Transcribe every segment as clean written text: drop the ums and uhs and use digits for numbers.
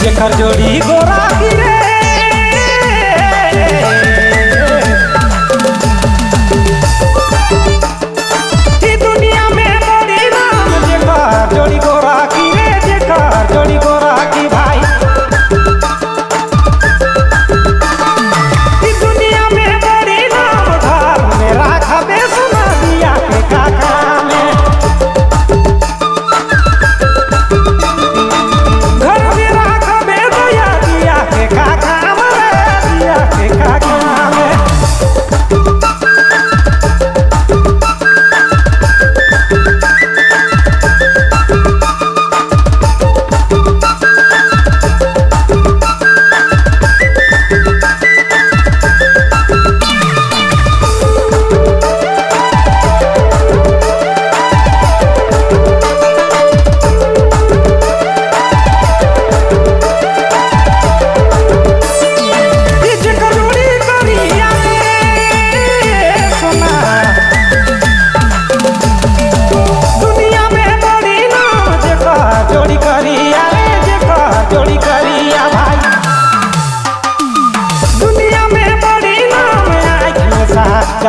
जेकर जोड़ी गोरा की रे ई दुनिया में बड़ी नाम जेकर जोड़ी गोरा की रे जेकर जोड़ी गोरा की भाई ई दुनिया में बड़ी नाम घर में राखा दे सुना दिया के काका में घर में राखा दे दिया के काका में दिया के काका में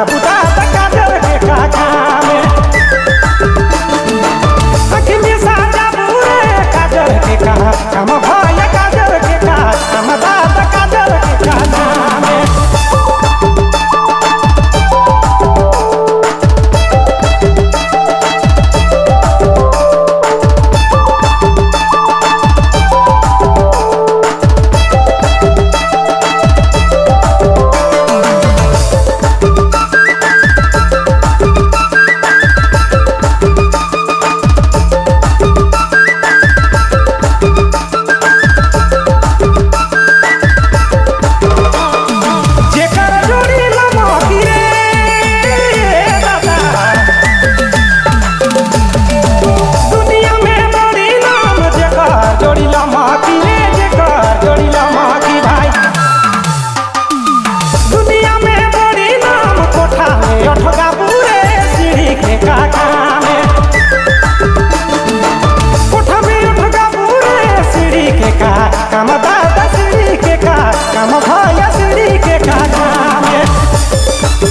बुदा काजल के काका में अखी में साजा पूरे काजल के काका हम भाई काजल के काका हम दाद काजल के काका में काम दादा सीढ़ी के का काम भैया सीढ़ी के काका में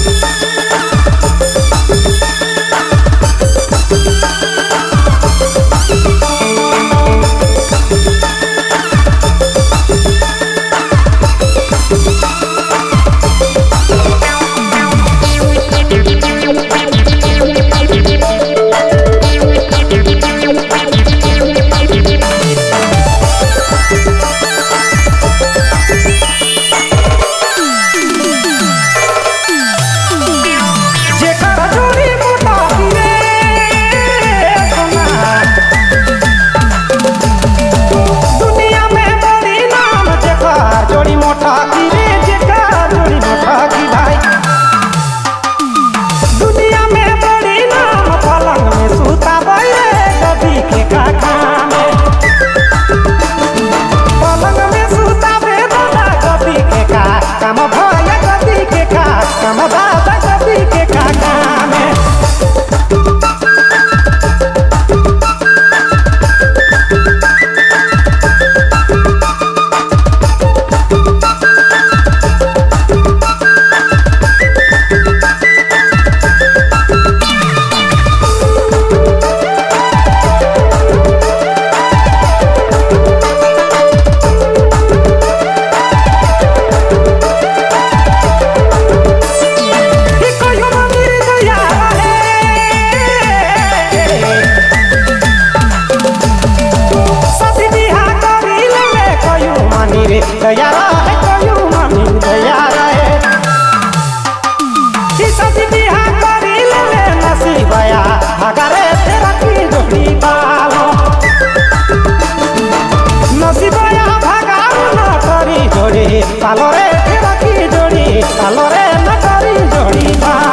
दयारा है कोई मानी दयारा है कि सदी बिहा करी ले नसीबया अगरे तेरा की जोड़ी बालो नसीबया भगाओ न करी जोड़ी पालो रे तेरा की जोड़ी पालो रे न करी जोड़ी बालो।